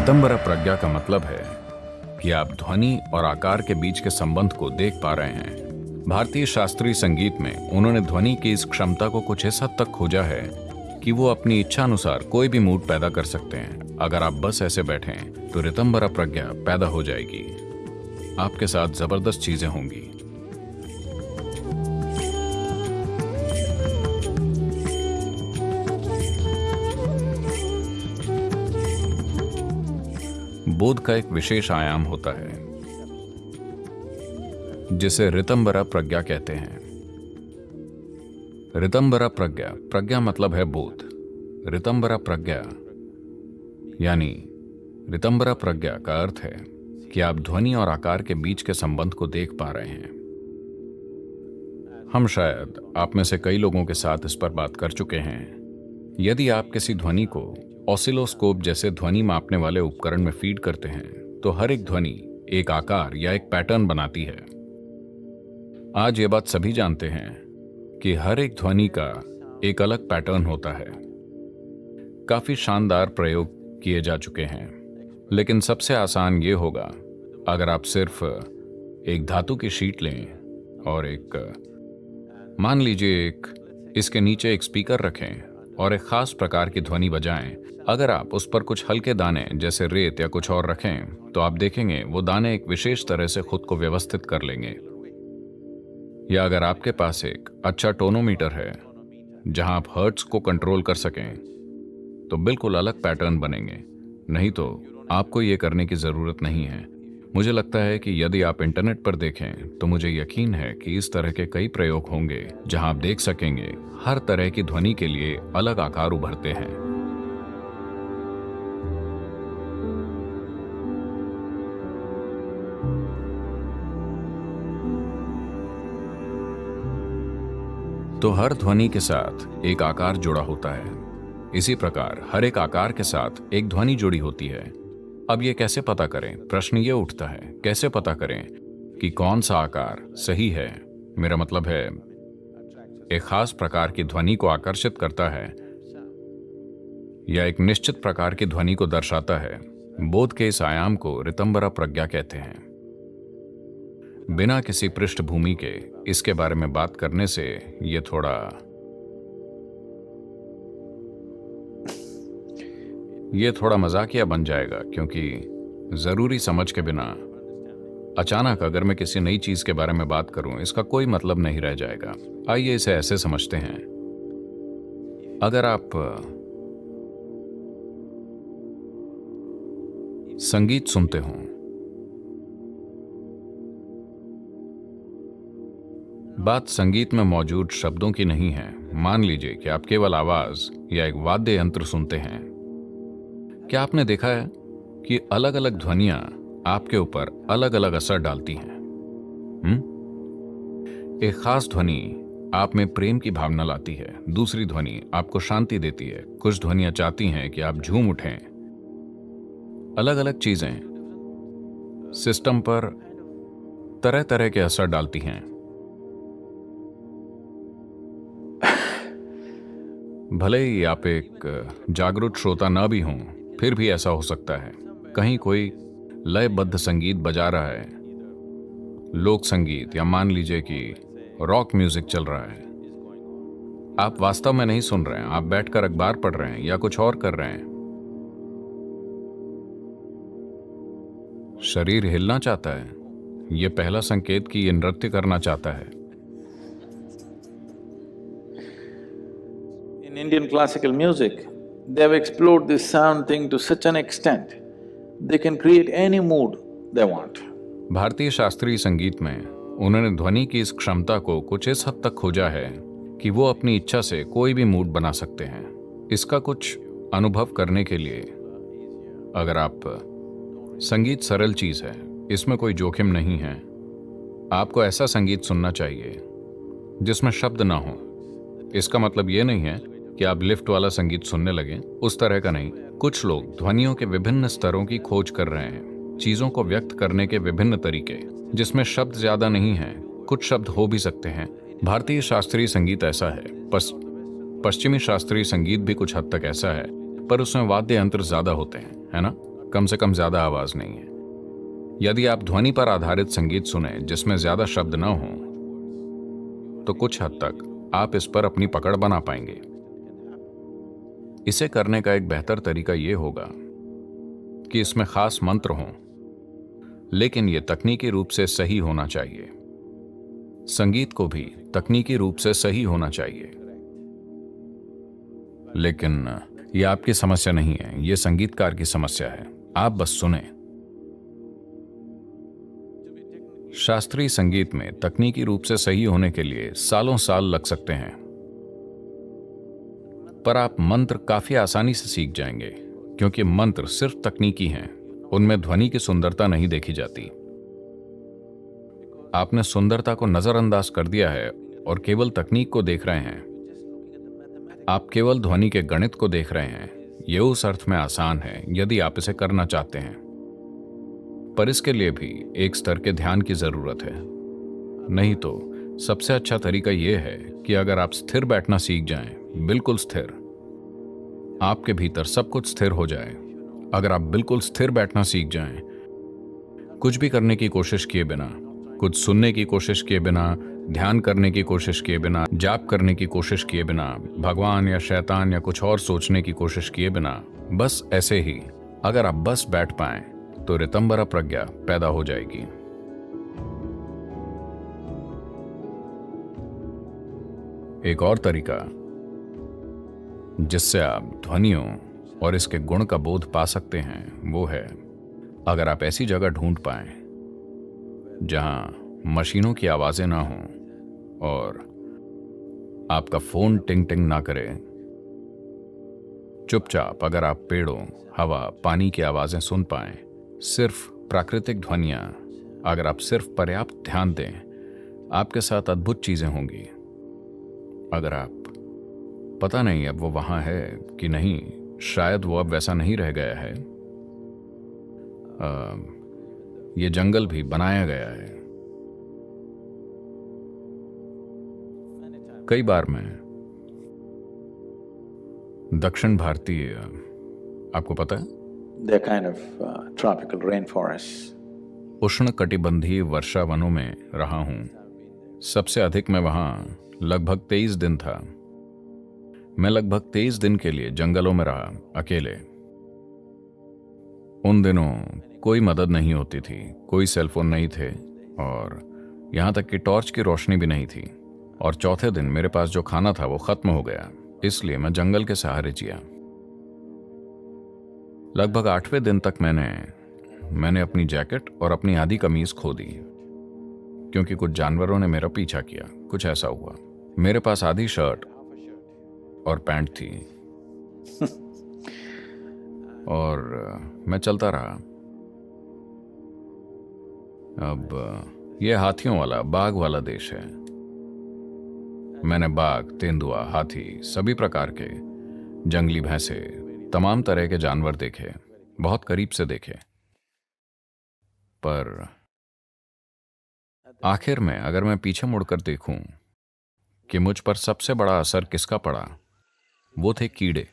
ऋतंभरा प्रज्ञा का मतलब है कि आप ध्वनि और आकार के बीच के संबंध को देख पा रहे हैं। भारतीय शास्त्रीय संगीत में उन्होंने ध्वनि की इस क्षमता को कुछ इस हद तक खोजा है कि वो अपनी इच्छा अनुसार कोई भी मूड पैदा कर सकते हैं। अगर आप बस ऐसे बैठें तो ऋतंभरा प्रज्ञा पैदा हो जाएगी। आपके साथ जबरदस्त चीजें होंगी। बोध का एक विशेष आयाम होता है जिसे ऋतंभरा प्रज्ञा कहते हैं। ऋतंभरा प्रज्ञा, प्रज्ञा मतलब है बोध। ऋतंभरा प्रज्ञा यानी ऋतंभरा प्रज्ञा का अर्थ है कि आप ध्वनि और आकार के बीच के संबंध को देख पा रहे हैं। हम शायद आप में से कई लोगों के साथ इस पर बात कर चुके हैं। यदि आप किसी ध्वनि को ऑसिलोस्कोप जैसे ध्वनि मापने वाले उपकरण में फीड करते हैं तो हर एक ध्वनि एक आकार या एक पैटर्न बनाती है। आज ये बात सभी जानते हैं कि हर एक ध्वनि का एक अलग पैटर्न होता है। काफी शानदार प्रयोग किए जा चुके हैं, लेकिन सबसे आसान ये होगा अगर आप सिर्फ एक धातु की शीट लें और मान लीजिए इसके नीचे एक स्पीकर रखें और एक खास प्रकार की ध्वनि बजाएं। अगर आप उस पर कुछ हल्के दाने जैसे रेत या कुछ और रखें तो आप देखेंगे वो दाने एक विशेष तरह से खुद को व्यवस्थित कर लेंगे। या अगर आपके पास एक अच्छा टोनोमीटर है जहां आप हर्ट्ज को कंट्रोल कर सकें तो बिल्कुल अलग पैटर्न बनेंगे। नहीं तो आपको ये करने की जरूरत नहीं है। मुझे लगता है कि यदि आप इंटरनेट पर देखें तो मुझे यकीन है कि इस तरह के कई प्रयोग होंगे जहां आप देख सकेंगे हर तरह की ध्वनि के लिए अलग आकार उभरते हैं। तो हर ध्वनि के साथ एक आकार जुड़ा होता है। इसी प्रकार हर एक आकार के साथ एक ध्वनि जुड़ी होती है। अब ये कैसे पता करें? प्रश्न ये उठता है, कैसे पता करें कि कौन सा आकार सही है? मेरा मतलब है एक खास प्रकार की ध्वनि को आकर्षित करता है या एक निश्चित प्रकार की ध्वनि को दर्शाता है। बोध के इस आयाम को ऋतंभरा प्रज्ञा कहते हैं। बिना किसी पृष्ठभूमि के इसके बारे में बात करने से ये थोड़ा मजाकिया बन जाएगा, क्योंकि जरूरी समझ के बिना अचानक अगर मैं किसी नई चीज के बारे में बात करूं इसका कोई मतलब नहीं रह जाएगा। आइए इसे ऐसे समझते हैं। अगर आप संगीत सुनते हो, बात संगीत में मौजूद शब्दों की नहीं है। मान लीजिए कि आप केवल आवाज या एक वाद्य यंत्र सुनते हैं। क्या आपने देखा है कि अलग अलग ध्वनियां आपके ऊपर अलग अलग असर डालती हैं? एक खास ध्वनि आप में प्रेम की भावना लाती है, दूसरी ध्वनि आपको शांति देती है, कुछ ध्वनियां चाहती हैं कि आप झूम उठें। अलग अलग चीजें सिस्टम पर तरह तरह के असर डालती हैं। भले ही आप एक जागरूक श्रोता न भी हों, फिर भी ऐसा हो सकता है। कहीं कोई लयबद्ध संगीत बजा रहा है, लोक संगीत, या मान लीजिए कि रॉक म्यूजिक चल रहा है। आप वास्तव में नहीं सुन रहे हैं, आप बैठकर अखबार पढ़ रहे हैं या कुछ और कर रहे हैं। शरीर हिलना चाहता है, यह पहला संकेत कि यह नृत्य करना चाहता है। In Indian classical music, they have explored this sound thing to such an extent, they can create any mood they want. भारतीय शास्त्रीय संगीत में उन्होंने ध्वनि की इस क्षमता को कुछ इस हद तक खोजा है कि वो अपनी इच्छा से कोई भी मूड बना सकते हैं। इसका कुछ अनुभव करने के लिए, अगर आप संगीत सरल चीज है, इसमें कोई जोखिम नहीं है। आपको ऐसा संगीत सुनना चाहिए जिसमें शब्द ना हो। इसका मतलब ये नहीं है कि आप लिफ्ट वाला संगीत सुनने लगें, उस तरह का नहीं। कुछ लोग ध्वनियों के विभिन्न स्तरों की खोज कर रहे हैं, चीजों को व्यक्त करने के विभिन्न तरीके, जिसमें शब्द ज्यादा नहीं है, कुछ शब्द हो भी सकते हैं। भारतीय शास्त्रीय संगीत ऐसा है, पश्चिमी शास्त्रीय संगीत भी कुछ हद तक ऐसा है, पर उसमें वाद्य यंत्र ज्यादा होते हैं, है ना? कम से कम ज्यादा आवाज नहीं है। यदि आप ध्वनि पर आधारित संगीत सुने जिसमें ज्यादा शब्द न हो, तो कुछ हद तक आप इस पर अपनी पकड़ बना पाएंगे। इसे करने का एक बेहतर तरीका यह होगा कि इसमें खास मंत्र हों, लेकिन यह तकनीकी रूप से सही होना चाहिए। संगीत को भी तकनीकी रूप से सही होना चाहिए। लेकिन यह आपकी समस्या नहीं है, यह संगीतकार की समस्या है। आप बस सुने। शास्त्रीय संगीत में तकनीकी रूप से सही होने के लिए सालों साल लग सकते हैं, पर आप मंत्र काफी आसानी से सीख जाएंगे, क्योंकि मंत्र सिर्फ तकनीकी हैं, उनमें ध्वनि की सुंदरता नहीं देखी जाती। आपने सुंदरता को नजरअंदाज कर दिया है और केवल तकनीक को देख रहे हैं। आप केवल ध्वनि के गणित को देख रहे हैं। यह उस अर्थ में आसान है यदि आप इसे करना चाहते हैं, पर इसके लिए भी एक स्तर के ध्यान की जरूरत है। नहीं तो सबसे अच्छा तरीका यह है कि अगर आप स्थिर बैठना सीख जाएं, बिल्कुल स्थिर, आपके भीतर सब कुछ स्थिर हो जाए। अगर आप बिल्कुल स्थिर बैठना सीख जाएं, कुछ भी करने की कोशिश किए बिना, कुछ सुनने की कोशिश किए बिना, ध्यान करने की कोशिश किए बिना, जाप करने की कोशिश किए बिना, भगवान या शैतान या कुछ और सोचने की कोशिश किए बिना, बस ऐसे ही अगर आप बस बैठ पाएं, तो ऋतंबरा प्रज्ञा पैदा हो जाएगी। एक और तरीका जिससे आप ध्वनियों और इसके गुण का बोध पा सकते हैं वो है, अगर आप ऐसी जगह ढूंढ पाएं जहां मशीनों की आवाजें ना हों और आपका फोन टिंग टिंग ना करे। चुपचाप अगर आप पेड़ों, हवा, पानी की आवाजें सुन पाएं, सिर्फ प्राकृतिक ध्वनियां, अगर आप सिर्फ पर्याप्त ध्यान दें, आपके साथ अद्भुत चीजें होंगी। अगर आप, पता नहीं अब वो वहां है कि नहीं, शायद वो अब वैसा नहीं रह गया है। ये जंगल भी बनाया गया है। कई बार मैं दक्षिण भारतीय, आपको पता है, They're kind of tropical rainforests. उष्ण कटिबंधीय वर्षा वनों में रहा हूं। सबसे अधिक मैं वहां लगभग 23 दिन था। मैं लगभग 23 दिन के लिए जंगलों में रहा, अकेले। उन दिनों कोई मदद नहीं होती थी, कोई सेलफोन नहीं थे और यहां तक कि टॉर्च की रोशनी भी नहीं थी। और चौथे दिन मेरे पास जो खाना था वो खत्म हो गया, इसलिए मैं जंगल के सहारे जिया। लगभग 8वें दिन तक मैंने अपनी जैकेट और अपनी आधी कमीज खो दी, क्योंकि कुछ जानवरों ने मेरा पीछा किया। कुछ ऐसा हुआ, मेरे पास आधी शर्ट और पैंट थी और मैं चलता रहा। अब यह हाथियों वाला, बाघ वाला देश है। मैंने बाघ, तेंदुआ, हाथी, सभी प्रकार के, जंगली भैंसे, तमाम तरह के जानवर देखे, बहुत करीब से देखे। पर आखिर में अगर मैं पीछे मुड़कर देखूं कि मुझ पर सबसे बड़ा असर किसका पड़ा, वो थे कीड़े।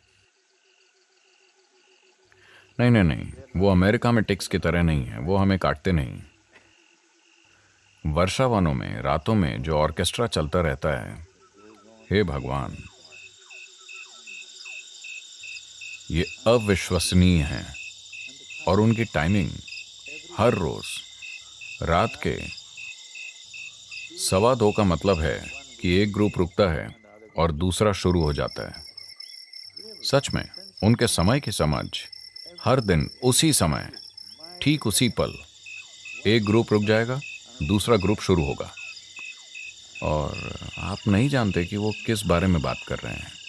नहीं नहीं नहीं, वो अमेरिका में टिक्स की तरह नहीं है, वो हमें काटते नहीं। वर्षा वनों में रातों में जो ऑर्केस्ट्रा चलता रहता है, हे भगवान, ये अविश्वसनीय है। और उनकी टाइमिंग हर रोज रात के 2:15 का मतलब है कि एक ग्रुप रुकता है और दूसरा शुरू हो जाता है। सच में उनके समय की समझ, हर दिन उसी समय, ठीक उसी पल एक ग्रुप रुक जाएगा, दूसरा ग्रुप शुरू होगा। और आप नहीं जानते कि वो किस बारे में बात कर रहे हैं।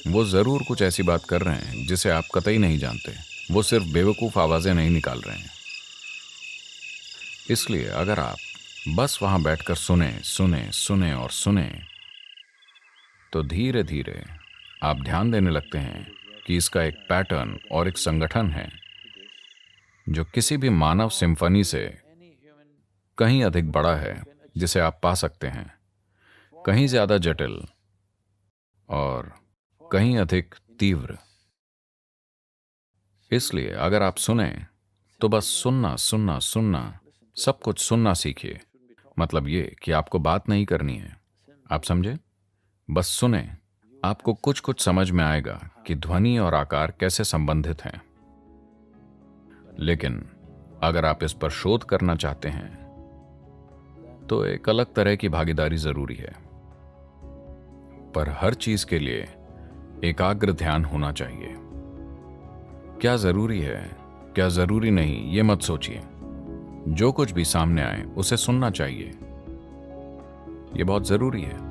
वो जरूर कुछ ऐसी बात कर रहे हैं जिसे आप कतई नहीं जानते। वो सिर्फ बेवकूफ आवाजें नहीं निकाल रहे हैं। इसलिए अगर आप बस वहां बैठकर सुने सुने सुने और सुने, तो धीरे धीरे आप ध्यान देने लगते हैं कि इसका एक पैटर्न और एक संगठन है जो किसी भी मानव सिम्फनी से कहीं अधिक बड़ा है, जिसे आप पा सकते हैं, कहीं ज्यादा जटिल और कहीं अधिक तीव्र। इसलिए अगर आप सुने तो बस सुनना सुनना सुनना, सब कुछ सुनना सीखिए। मतलब ये कि आपको बात नहीं करनी है, आप समझे? बस सुने। आपको कुछ कुछ समझ में आएगा कि ध्वनि और आकार कैसे संबंधित हैं। लेकिन अगर आप इस पर शोध करना चाहते हैं तो एक अलग तरह की भागीदारी जरूरी है। पर हर चीज के लिए एकाग्र ध्यान होना चाहिए। क्या जरूरी है, क्या जरूरी नहीं, ये मत सोचिए। जो कुछ भी सामने आए उसे सुनना चाहिए। ये बहुत जरूरी है।